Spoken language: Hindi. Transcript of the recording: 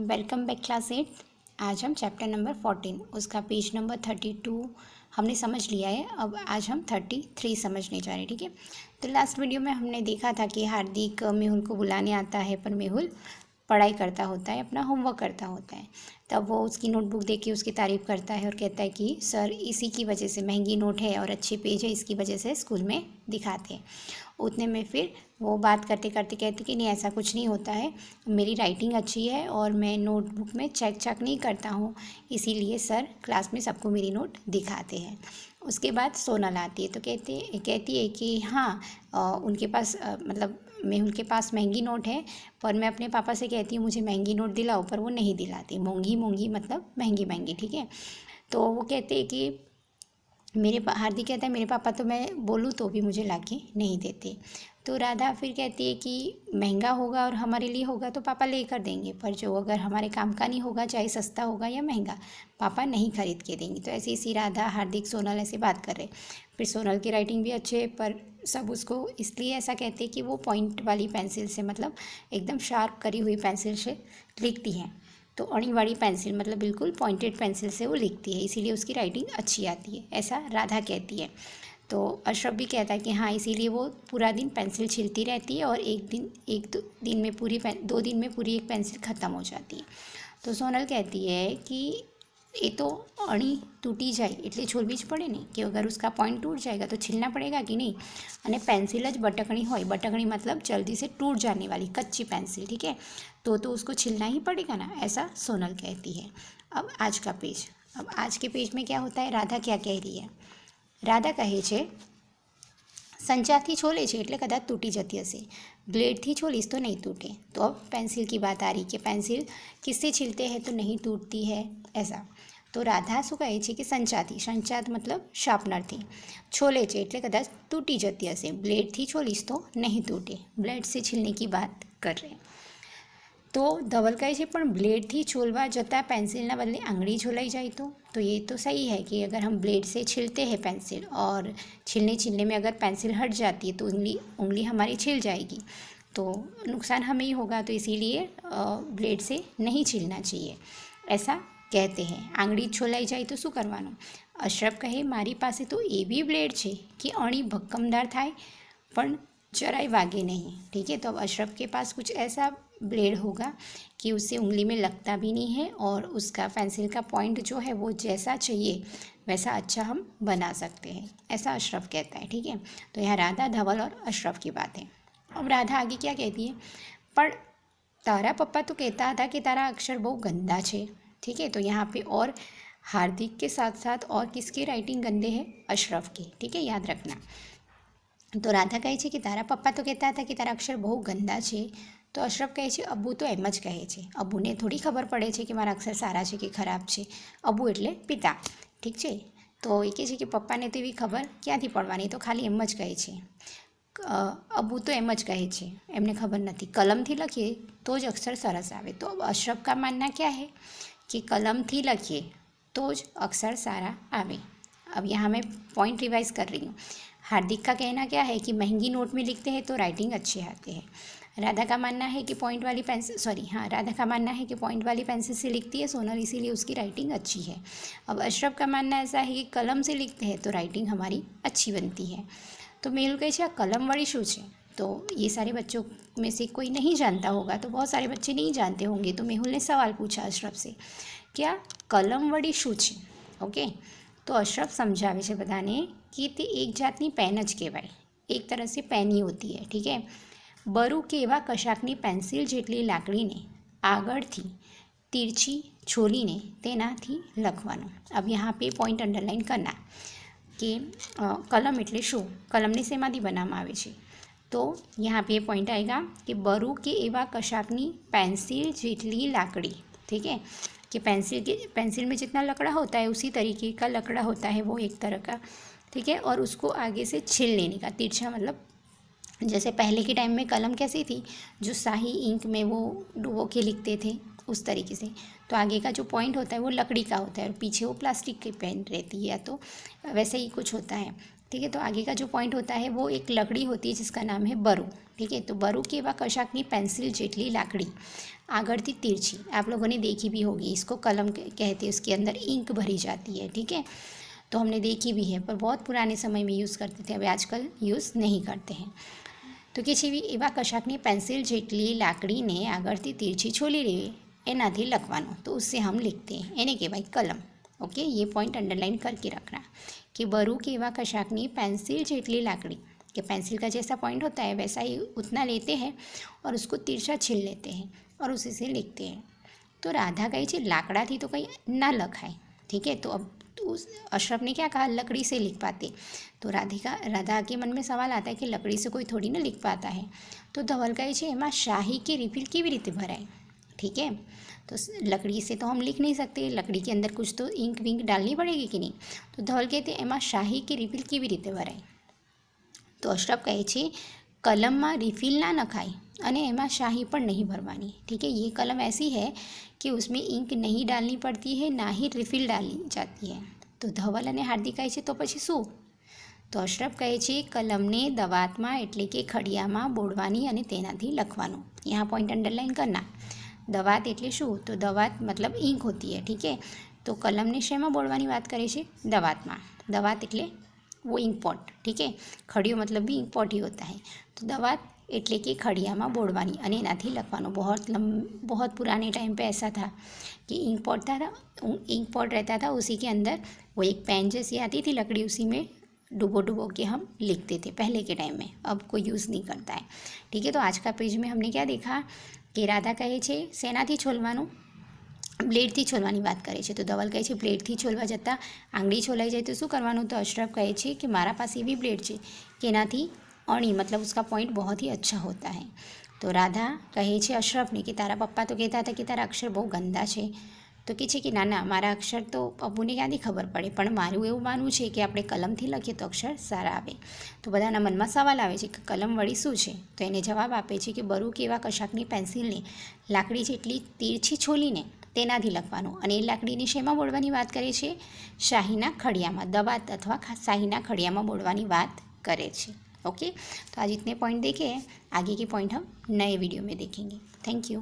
Welcome back class 8। आज हम चैप्टर नंबर 14 उसका पेज नंबर 32 हमने समझ लिया है। अब आज हम 33 समझने जा रहे हैं। ठीक है, तो लास्ट वीडियो में हमने देखा था कि हार्दिक मेहुल को बुलाने आता है, पर मेहुल पढ़ाई करता होता है, अपना होमवर्क करता होता है। तब वो उसकी नोटबुक देख के उसकी तारीफ़ करता है और कहता है कि सर इसी की वजह से, महंगी नोट है और अच्छे पेज है, इसकी वजह से स्कूल में दिखाते हैं। उतने में फिर वो बात करते करते कहती कि नहीं, ऐसा कुछ नहीं होता है, मेरी राइटिंग अच्छी है और मैं नोटबुक में चेक नहीं करता हूँ, इसीलिए सर क्लास में सबको मेरी नोट दिखाते हैं। उसके बाद सोनल आती है तो कहती है कि हाँ, उनके पास मतलब मेहुल के पास महंगी नोट है, पर मैं अपने पापा से कहती हूँ मुझे महंगी नोट दिलाओ, पर वो नहीं दिलाते। मूंगी मतलब महंगी। ठीक है, तो वो कहते हैं कि हार्दिक कहता है मेरे पापा तो मैं बोलूँ तो भी मुझे लाके नहीं देते। तो राधा फिर कहती है कि महंगा होगा और हमारे लिए होगा तो पापा ले कर देंगे, पर जो अगर हमारे काम का नहीं होगा, चाहे सस्ता होगा या महंगा, पापा नहीं खरीद के देंगे। तो ऐसी इसी राधा, हार्दिक, सोनल ऐसे बात कर रहे। फिर सोनल की राइटिंग भी अच्छी है, पर सब उसको इसलिए ऐसा कहते हैं कि वो पॉइंट वाली पेंसिल से, मतलब एकदम शार्प करी हुई पेंसिल से लिखती हैं। तो अड़ी वाली पेंसिल मतलब बिल्कुल पॉइंटेड पेंसिल से वो लिखती है, इसीलिए उसकी राइटिंग अच्छी आती है, ऐसा राधा कहती है। तो अशरफ भी कहता है कि हाँ, इसीलिए वो पूरा दिन पेंसिल छिलती रहती है और दो दिन में पूरी एक पेंसिल ख़त्म हो जाती है। तो सोनल कहती है कि ये तो अणी तूटी जाए એટલે છોલવી જ પડે ને, कि अगर उसका पॉइंट टूट जाएगा तो छिलना पड़ेगा कि नहीं। અને पेंसिल ज बटकनी हो, बटकनी मतलब जल्दी से टूट जाने वाली कच्ची पेंसिल, ठीक है, तो उसको छिलना ही पड़ेगा ना, ऐसा सोनल कहती है। अब आज के पेज में क्या होता है, राधा क्या कह रही है। राधा कहे छे संचाथी छोले छे એટલે कदाच तूटी जती हशे, ब्लेडथी छोलीस तो नहीं टूटे। तो अब पेंसिल की बात आ रही कि पेंसिल किससे छिलते हैं तो नहीं टूटती है, ऐसा। तो राधा शू कहे छे कि संचात मतलब शार्पनरथी छोले छे એટલે कदाच तूटी जती हशे, ब्लेडथी छोलीस तो नहीं टूटे, ब्लेड से छिलने की बात कर रहे हैं। तो धवल कहे छे पण ब्लेडथी छोलवा जता पेंसिलना बदले आंगળી छोलाई जाए तो ये तो सही है कि अगर हम ब्लेड से छिलते हैं पेंसिल और छिलने में अगर पेंसिल हट जाती है तो उंगली हमारी छिल जाएगी, तो नुकसान हमें ही होगा, तो इसीलिए ब्लेड से नहीं छिलना चाहिए, ऐसा कहते हैं। आंगળી छोलाई जाए तो शू करवानुं। अशरफ कहे मारी पासे तो एवी ब्लेड छे कि अणी भक्कमदार थाय पण जराय वागे नहीं। ठीक है, तो अब अशरफ के पास कुछ ऐसा ब्लेड होगा कि उससे उंगली में लगता भी नहीं है और उसका पेंसिल का पॉइंट जो है वो जैसा चाहिए वैसा अच्छा हम बना सकते हैं, ऐसा अशरफ कहता है। ठीक है, तो यहाँ राधा, धवल और अशरफ की बात है। अब राधा आगे क्या कहती है, पर तारा पप्पा तो कहता था कि तारा अक्षर बहुत गंदा छे। ठीक है, तो यहाँ पे और हार्दिक के साथ साथ और किसकी राइटिंग गंदे है, अशरफ की। ठीक है, याद रखना। तो राधा कहे छे कि तारा पप्पा तो कहता था कि तारा अक्षर बहुत गंदा छे। तो अशरफ कहे छे अब्बू तो एम ज कहे छे, अब्बूने थोड़ी खबर पड़े छे कि मारा अक्षर सारा छे कि खराब छे। अब्बू एटले पिता, ठीक छे। तो ये कहे छे कि पप्पाने तो एवी खबर क्यांथी पड़वानी, तो खाली एम ज कहे छे। अब्बू तो एम ज कहे छे, एमने खबर नथी, कलमथी लखीए तो ज अक्षर सरस आवे। तो अब अशरफ का मानना क्या है कि कलमथी लखीए तो ज अक्षर सारा आवे। अब यहाँ मैं पॉइंट रिवाइज कर रही हूँ। हार्दिक का कहना क्या है कि महंगी नोट में लिखते हैं तो राइटिंग अच्छे आते हैं। राधा का मानना है कि राधा का मानना है कि पॉइंट वाली पेंसिल से लिखती है सोनल, इसीलिए उसकी राइटिंग अच्छी है। अब अशरफ का मानना ऐसा है कि कलम से लिखते हैं तो राइटिंग हमारी अच्छी बनती है। तो मेहुल कहे छे आ कलम वाली शू छे, तो ये सारे बच्चों में से कोई नहीं जानता होगा, तो बहुत सारे बच्चे नहीं जानते होंगे, तो मेहुल ने सवाल पूछा अशरफ से, क्या कलम वड़ी शू छे। ओके, तो अशरफ समझावे छे बधाने कि ते एक जातनी पेन ज कहेवाय, एक तरह से पेन ही होती है। ठीक है, बरू के एवा कशाकनी पेंसिल जेटली लाकड़ीने आगळथी तिरछी छोलीने तेनाथी लखवानुं। अब यहाँ पे पॉइंट अंडरलाइन करना कि कलम एटले शू, कलमने शेमांथी बनाववामां आवे छे। तो यहाँ पे पॉइंट आएगा कि बरू के एवा कशाकनी पेंसिल जेटली लाकड़ी। ठीक है, कि पेंसिल में जितना लकड़ा होता है उसी तरीके का लकड़ा होता है वो, एक तरह का। ठीक है, और उसको आगे से छील लेने का, तिरछा मतलब जैसे पहले के टाइम में कलम कैसी थी, जो शाही इंक में वो डुबो के लिखते थे उस तरीके से। तो आगे का जो पॉइंट होता है वो लकड़ी का होता है और पीछे वो प्लास्टिक की पेन रहती है, या तो वैसे ही कुछ होता है। ठीक है, तो आगे का जो पॉइंट होता है वो एक लकड़ी होती है जिसका नाम है बरू। ठीक है, तो बरू के वा कशाकनी पेंसिल जेटली लाकड़ी आगरती तिरछी, आप लोगों ने देखी भी होगी, इसको कलम कहते हैं, उसके अंदर इंक भरी जाती है, ठीक है। तो हमने देखी भी है, पर बहुत पुराने समय में यूज़ करते थे, अभी आजकल यूज़ नहीं करते हैं। તો કે છે એવા કશાકની पेंसिल જેટલી લાકડીને આગળથી તીરછી છોલી લેવી, એનાથી લખવાનું, तो उससे हम लिखते हैं, એને કહેવાય कलम। ओके, ये पॉइंट अंडरलाइन करके रखना कि बरू के एवा कशाकनी पेंसिल जेटली लाकड़ी, कि पेंसिल का जैसा पॉइंट होता है वैसा ही उतना लेते हैं और उसको तिरछा छील लेते हैं और उसी से लिखते हैं। तो राधा कही છે लाकड़ा थी तो कहीं ना लखाय, ठीक है। तो अब उस अशरफ ने क्या कहा, लकड़ी से लिख पाते। तो राधा के मन में सवाल आता है कि लकड़ी से कोई थोड़ी ना लिख पाता है। तो धवल कहे છે એમાં શાહી की रिफिल કેવી રીતે ભરાય, ठीक है। तो लकड़ी से तो हम लिख नहीं सकते, लकड़ी के अंदर कुछ तो इंक विंक डालनी पड़ेगी कि नहीं। तो धवल कहते એમાં શાહી की रिफिल કેવી રીતે ભરાય। तो अशरफ कहे છે कलम में रिफिल ना नखाय અને એમાં શાહી પણ नहीं भरवानी, ठीक है। ये कलम ऐसी है कि उसमें इंक नहीं डालनी पड़ती है, ना ही रिफिल डाली जाती है। तो धवल અને હાર્દિક કહે છે તો પછી શું। તો અશરફ કહે છે કલમને દવાતમાં એટલે કે ખડિયામાં બોળવાની અને તેનાથી લખવાનું। यहाँ पॉइंट अंडरलाइन करना। दवात એટલે શું, તો દવાત मतलब इंक होती है, ठीक है। तो कलमने શેમાં બોળવાની વાત કરે છે, દવાતમાં। दवात એટલે वो इंक पॉट, ठीक है। खड़ियो मतलब भी इंक पॉट ही होता है। तो दवात એટલે કે ખડિયામાં બોળવાની અને એનાથી લખવાનું। बहुत पुराने टाइम पे ऐसा था कि इंक पॉट रहता था, उसी के अंदर वो एक पेन जैसी आती थी लकड़ी, उसी में डुबो के हम लिखते थे पहले के टाइम में, अब कोई यूज़ नहीं करता है, ठीक है। तो आज का पेज में हमने क्या देखा कि राधा कहे છે શેનાથી છોલવાનું, બ્લેડથી છોલવાની વાત કરે છે। તો ધવલ કહે છે બ્લેડથી છોલવા જતાં આંગળી છોલાઈ જાય તો શું કરવાનું। તો અશરફ કહે છે कि મારા પાસે એવી બ્લેડ છે કે એનાથી અણી मतलब उसका पॉइंट बहुत ही अच्छा होता है। तो राधा कहे છે અશરફને कि तारा पप्पा तो कहता था कि तारा अक्षर बहुत गंदा છે। तो કહે છે कि ના ના, મારા અક્ષર તો પપ્પુને ક્યાંથી ખબર પડે, પણ મારું એવું માનવું છે કે આપણે કલમથી લખીએ તો અક્ષર સારા આવે। તો બધાના મનમાં સવાલ આવે છે કે કલમ વળી શું છે। તો એને જવાબ આપે છે કે બરુ કે એવા કશાકની પેન્સિલને લાકડી જેટલી તીરછી છોલીને તેનાથી લખવાનું, અને એ લાકડીની શેમાં બોળવાની વાત કરે છે, શાહીના ખડિયામાં, દવાત अथवा शाहीના खड़िया में बोलवानी बात करे छे। ओके, तो आज इतने पॉइंट देखे हैं, आगे के पॉइंट हम नए वीडियो में देखेंगे। Thank you.